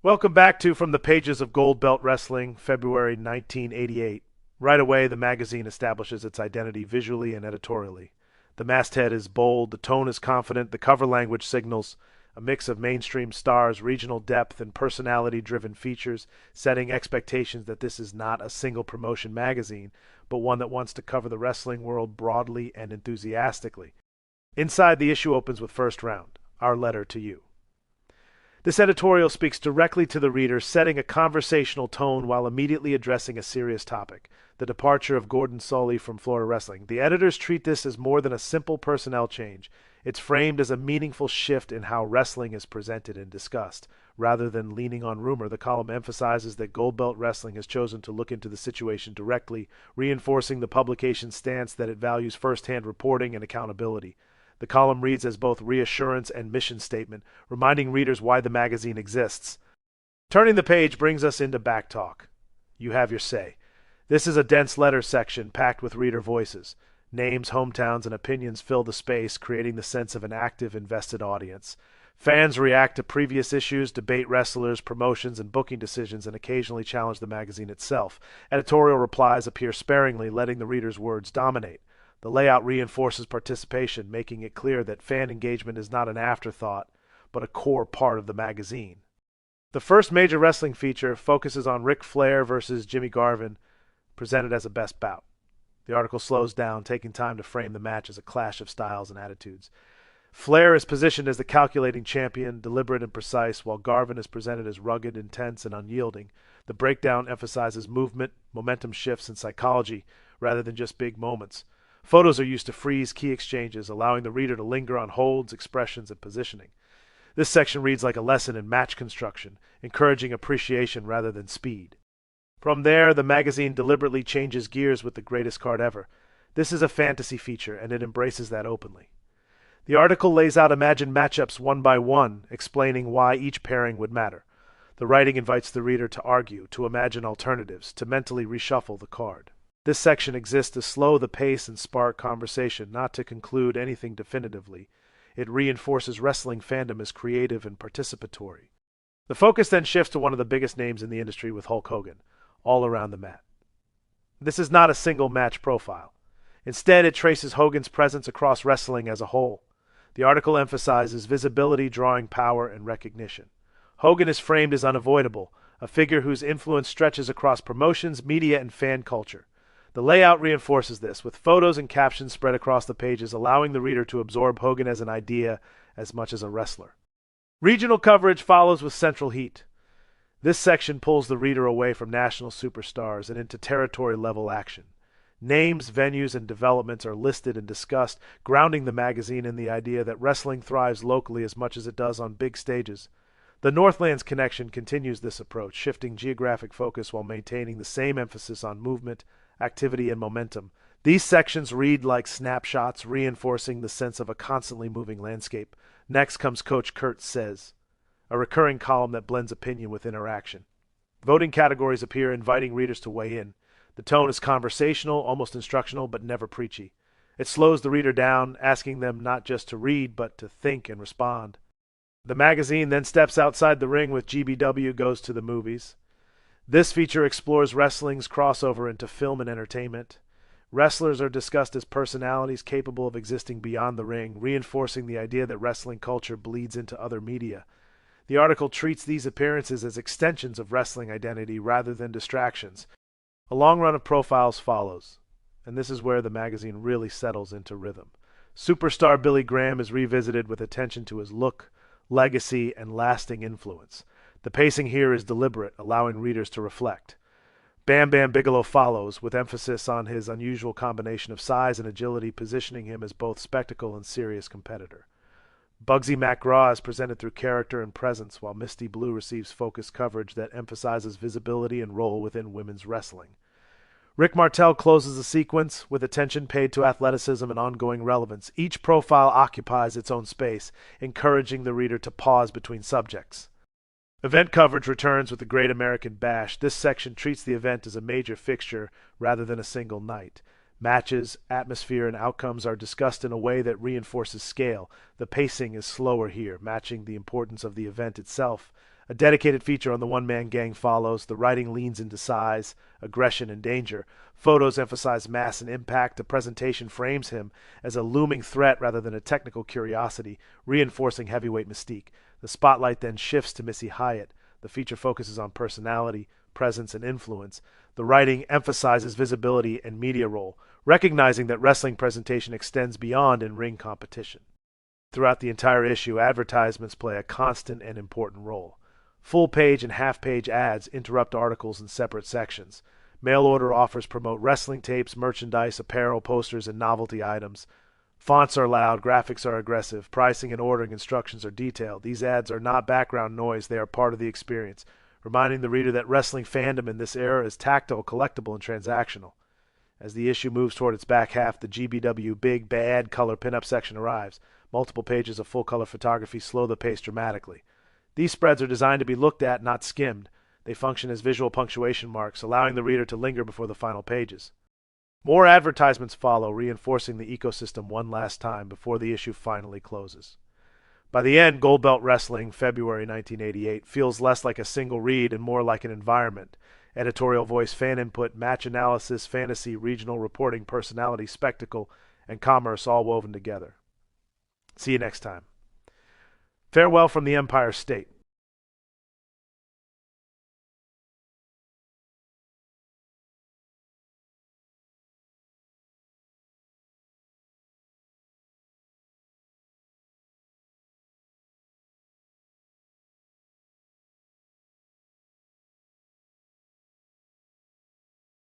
Welcome back to From the Pages of Gold Belt Wrestling, February 1988. Right away, the magazine establishes its identity visually and editorially. The masthead is bold, the tone is confident, the cover language signals a mix of mainstream stars, regional depth, and personality-driven features, setting expectations that this is not a single promotion magazine, but one that wants to cover the wrestling world broadly and enthusiastically. Inside, the issue opens with First Round, Our Letter to You. This editorial speaks directly to the reader, setting a conversational tone while immediately addressing a serious topic, the departure of Gordon Solie from Florida Wrestling. The editors treat this as more than a simple personnel change. It's framed as a meaningful shift in how wrestling is presented and discussed. Rather than leaning on rumor, the column emphasizes that Gold Belt Wrestling has chosen to look into the situation directly, reinforcing the publication's stance that it values first-hand reporting and accountability. The column reads as both reassurance and mission statement, reminding readers why the magazine exists. Turning the page brings us into back talk. You have your say. This is a dense letter section packed with reader voices. Names, hometowns, and opinions fill the space, creating the sense of an active, invested audience. Fans react to previous issues, debate wrestlers, promotions, and booking decisions, and occasionally challenge the magazine itself. Editorial replies appear sparingly, letting the reader's words dominate. The layout reinforces participation, making it clear that fan engagement is not an afterthought, but a core part of the magazine. The first major wrestling feature focuses on Ric Flair versus Jimmy Garvin, presented as a best bout. The article slows down, taking time to frame the match as a clash of styles and attitudes. Flair is positioned as the calculating champion, deliberate and precise, while Garvin is presented as rugged, intense, and unyielding. The breakdown emphasizes movement, momentum shifts, and psychology, rather than just big moments. Photos are used to freeze key exchanges, allowing the reader to linger on holds, expressions, and positioning. This section reads like a lesson in match construction, encouraging appreciation rather than speed. From there, the magazine deliberately changes gears with the greatest card ever. This is a fantasy feature, and it embraces that openly. The article lays out imagined matchups one by one, explaining why each pairing would matter. The writing invites the reader to argue, to imagine alternatives, to mentally reshuffle the card. This section exists to slow the pace and spark conversation, not to conclude anything definitively. It reinforces wrestling fandom as creative and participatory. The focus then shifts to one of the biggest names in the industry with Hulk Hogan, all around the mat. This is not a single match profile. Instead, it traces Hogan's presence across wrestling as a whole. The article emphasizes visibility, drawing power, and recognition. Hogan is framed as unavoidable, a figure whose influence stretches across promotions, media, and fan culture. The layout reinforces this, with photos and captions spread across the pages, allowing the reader to absorb Hogan as an idea as much as a wrestler. Regional coverage follows with central heat. This section pulls the reader away from national superstars and into territory-level action. Names, venues, and developments are listed and discussed, grounding the magazine in the idea that wrestling thrives locally as much as it does on big stages. The Northlands connection continues this approach, shifting geographic focus while maintaining the same emphasis on movement, activity, and momentum. These sections read like snapshots, reinforcing the sense of a constantly moving landscape. Next comes Coach Kurt Says, a recurring column that blends opinion with interaction. Voting categories appear, inviting readers to weigh in. The tone is conversational, almost instructional, but never preachy. It slows the reader down, asking them not just to read, but to think and respond. The magazine then steps outside the ring with GBW Goes to the Movies. This feature explores wrestling's crossover into film and entertainment. Wrestlers are discussed as personalities capable of existing beyond the ring, reinforcing the idea that wrestling culture bleeds into other media. The article treats these appearances as extensions of wrestling identity rather than distractions. A long run of profiles follows, and this is where the magazine really settles into rhythm. Superstar Billy Graham is revisited with attention to his look, legacy, and lasting influence. The pacing here is deliberate, allowing readers to reflect. Bam Bam Bigelow follows, with emphasis on his unusual combination of size and agility, positioning him as both spectacle and serious competitor. Bugsy McGraw is presented through character and presence, while Misty Blue receives focused coverage that emphasizes visibility and role within women's wrestling. Rick Martel closes the sequence with attention paid to athleticism and ongoing relevance. Each profile occupies its own space, encouraging the reader to pause between subjects. Event coverage returns with the Great American Bash. This section treats the event as a major fixture rather than a single night. Matches, atmosphere, and outcomes are discussed in a way that reinforces scale. The pacing is slower here, matching the importance of the event itself A dedicated feature on the one-man gang follows. The writing leans into size, aggression, and danger. Photos emphasize mass and impact. The presentation frames him as a looming threat rather than a technical curiosity, reinforcing heavyweight mystique. The spotlight then shifts to Missy Hyatt. The feature focuses on personality, presence, and influence. The writing emphasizes visibility and media role, recognizing that wrestling presentation extends beyond in-ring competition. Throughout the entire issue, advertisements play a constant and important role. Full-page and half-page ads interrupt articles in separate sections. Mail-order offers promote wrestling tapes, merchandise, apparel, posters, and novelty items. Fonts are loud, graphics are aggressive, pricing and ordering instructions are detailed. These ads are not background noise, they are part of the experience, reminding the reader that wrestling fandom in this era is tactile, collectible, and transactional. As the issue moves toward its back half, the GBW Big Bad color pinup section arrives. Multiple pages of full-color photography slow the pace dramatically. These spreads are designed to be looked at, not skimmed. They function as visual punctuation marks, allowing the reader to linger before the final pages. More advertisements follow, reinforcing the ecosystem one last time before the issue finally closes. By the end, Gold Belt Wrestling, February 1988, feels less like a single read and more like an environment. Editorial voice, fan input, match analysis, fantasy, regional reporting, personality, spectacle, and commerce all woven together. See you next time. Farewell from the Empire State.